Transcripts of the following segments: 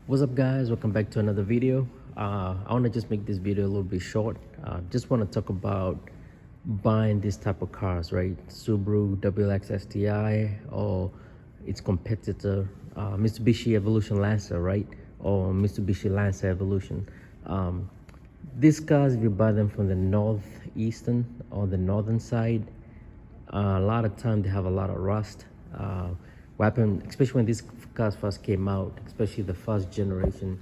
What's up, guys? Welcome back to another video. I want to just make this video a little bit short. Just want to talk about buying this type of cars, right? Subaru WRX STI or its competitor, Mitsubishi Evolution Lancer, right? Or Mitsubishi Lancer Evolution. These cars, if you buy them from the northeastern or the northern side, a lot of time they have a lot of rust. What happened, especially when these cars first came out, especially the first generation,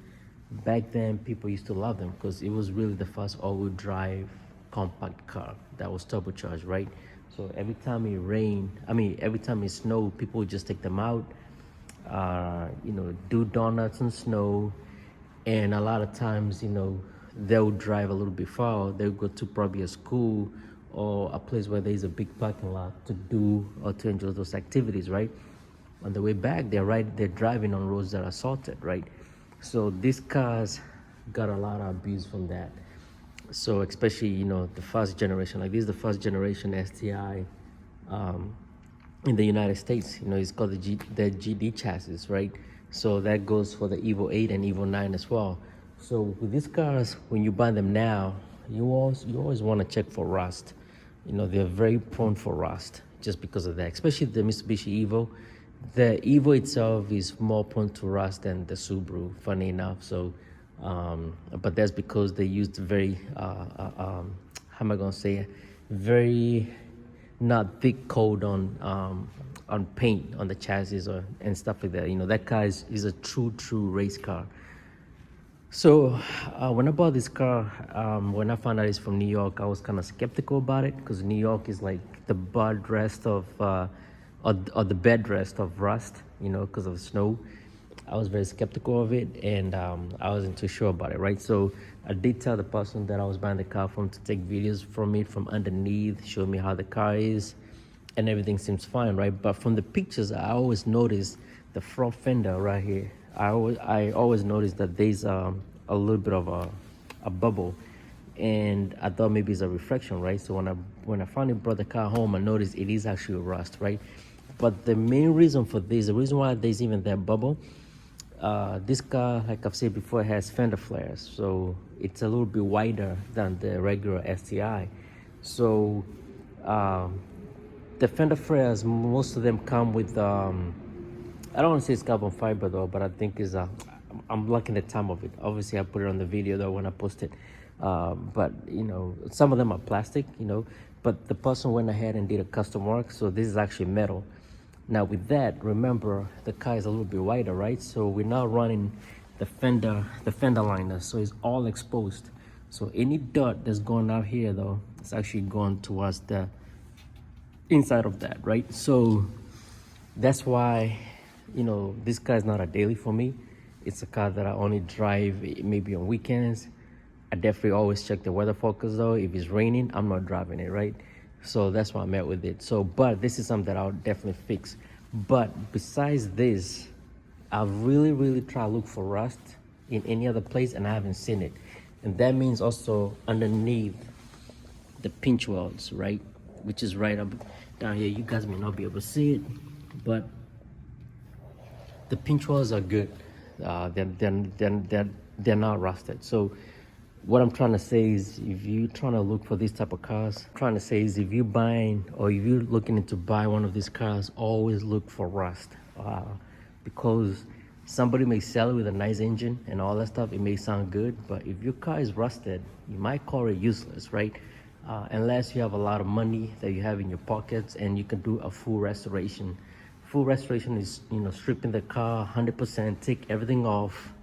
back then people used to love them because it was really the first all-wheel drive compact car that was turbocharged, right? So every time it rained, every time it snowed, people would just take them out, do donuts in snow. And a lot of times, they'll drive a little bit far. They'll go to probably a school or a place where there's a big parking lot to do or to enjoy those activities, right? On the way back, they're driving on roads that are salted, right? So these cars got a lot of abuse from that. So especially, the first generation, like this is the first generation STI in the United States. It's called the GD chassis, right? So that goes for the EVO 8 and EVO 9 as well. So with these cars, when you buy them now, you always want to check for rust. They're very prone for rust just because of that, especially the Mitsubishi EVO. The EVO itself is more prone to rust than the Subaru, funny enough. So, but that's because they used very, how am I gonna say it? Very not thick coat on paint on the chassis and stuff like that. That car is a true race car. So when I bought this car, when I found out it's from New York, I was kind of skeptical about it because New York is like the bed rest of the bed rest of rust, because of snow. I was very skeptical of it, and I wasn't too sure about it, right? So I did tell the person that I was buying the car from to take videos from it from underneath, show me how the car is, and everything seems fine, right? But from the pictures, I always noticed the front fender right here. I always noticed that there's a little bit of a bubble, and I thought maybe it's a reflection, right? So when I finally brought the car home, I noticed it is actually rust, right? But the main reason for this, the reason why there's even that bubble, this car, like I've said before, has fender flares, so it's a little bit wider than the regular STI. So the fender flares, most of them come with I don't want to say it's carbon fiber though, but I think is I'm liking the time of it. Obviously, I put it on the video though when I post it. But some of them are plastic, but the person went ahead and did a custom work, so this is actually metal. Now with that, remember the car is a little bit wider, right? So we're now running the fender liner, so it's all exposed. So any dirt that's going out here though, it's actually going towards the inside of that, right? So that's why this car is not a daily for me. It's a car that I only drive maybe on weekends. I definitely always check the weather forecast though. If it's raining, I'm not driving it, right? So that's why I'm at with it. So, but this is something that I'll definitely fix. But besides this, I've really tried to look for rust in any other place and I haven't seen it. And that means also underneath the pinch welds, right? Which is right up down here. You guys may not be able to see it, but the pinch welds are good. They're not rusted. So what I'm trying to say is, if you're trying to look for these type of cars, if you're buying or if you're looking into buy one of these cars, always look for rust, because somebody may sell it with a nice engine and all that stuff. It may sound good, but if your car is rusted, you might call it useless, right? Unless you have a lot of money that you have in your pockets and you can do a full restoration. Full restoration is, stripping the car 100%, take everything off,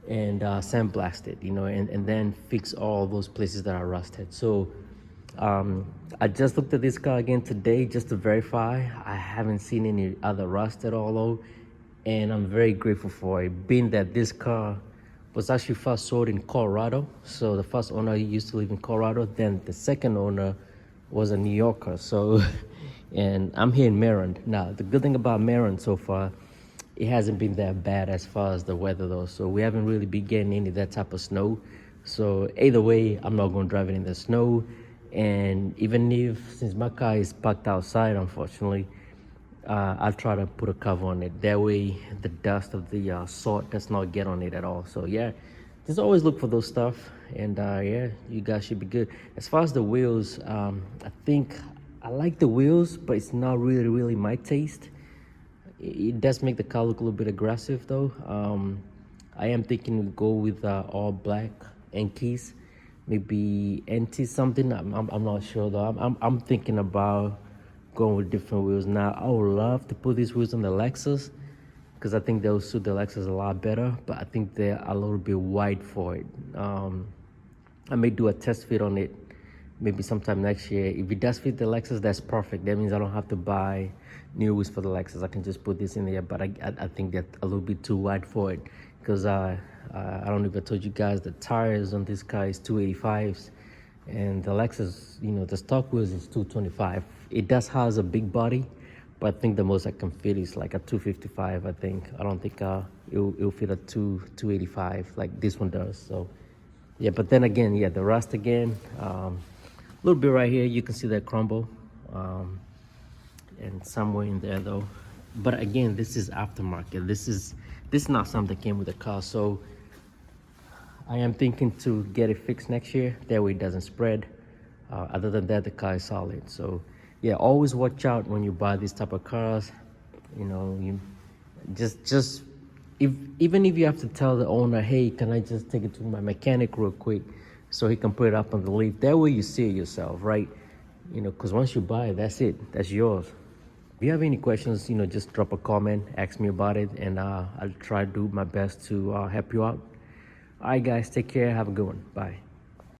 and sandblast it, and then fix all those places that are rusted. So I just looked at this car again today just to verify. I haven't seen any other rust at all though, and I'm very grateful for it, being that this car was actually first sold in Colorado. So the first owner used to live in Colorado, then the second owner was a New Yorker. So and I'm here in Maryland. Now the good thing about Maryland so far, it hasn't been that bad as far as the weather though. So we haven't really been getting any of that type of snow. So either way, I'm not going to drive it in the snow. And even since my car is parked outside, unfortunately, I'll try to put a cover on it. That way the dust of the salt does not get on it at all. So yeah, just always look for those stuff. And yeah, you guys should be good. As far as the wheels, I think I like the wheels, but it's not really my taste. It does make the car look a little bit aggressive though. I am thinking to go with all black and keys, maybe NT something. I'm not sure though. I'm thinking about going with different wheels. Now I would love to put these wheels on the Lexus because I think they'll suit the Lexus a lot better, but I think they're a little bit wide for it. I may do a test fit on it maybe sometime next year. If it does fit the Lexus, that's perfect. That means I don't have to buy new wheels for the Lexus. I can just put this in there, but I think they're a little bit too wide for it because I don't know if I told you guys the tires on this car is 285s and the Lexus, you know, the stock wheels is 225. It does has a big body, but I think the most I can fit is like a 255. I think I don't think it'll fit a 285 like this one does. So yeah, but then again, yeah, the rust again, a little bit right here, you can see that crumble, and somewhere in there though. But again, this is aftermarket. This is not something that came with the car. So I am thinking to get it fixed next year. That way it doesn't spread. Other than that, the car is solid. So yeah, always watch out when you buy these type of cars. You know, you just even if you have to tell the owner, hey, can I just take it to my mechanic real quick so he can put it up on the leaf. That way you see it yourself, right? You know, because once you buy it, that's it. That's yours. If you have any questions, you know, just drop a comment, ask me about it, and I'll try to do my best to help you out. All right, guys, take care. Have a good one. Bye.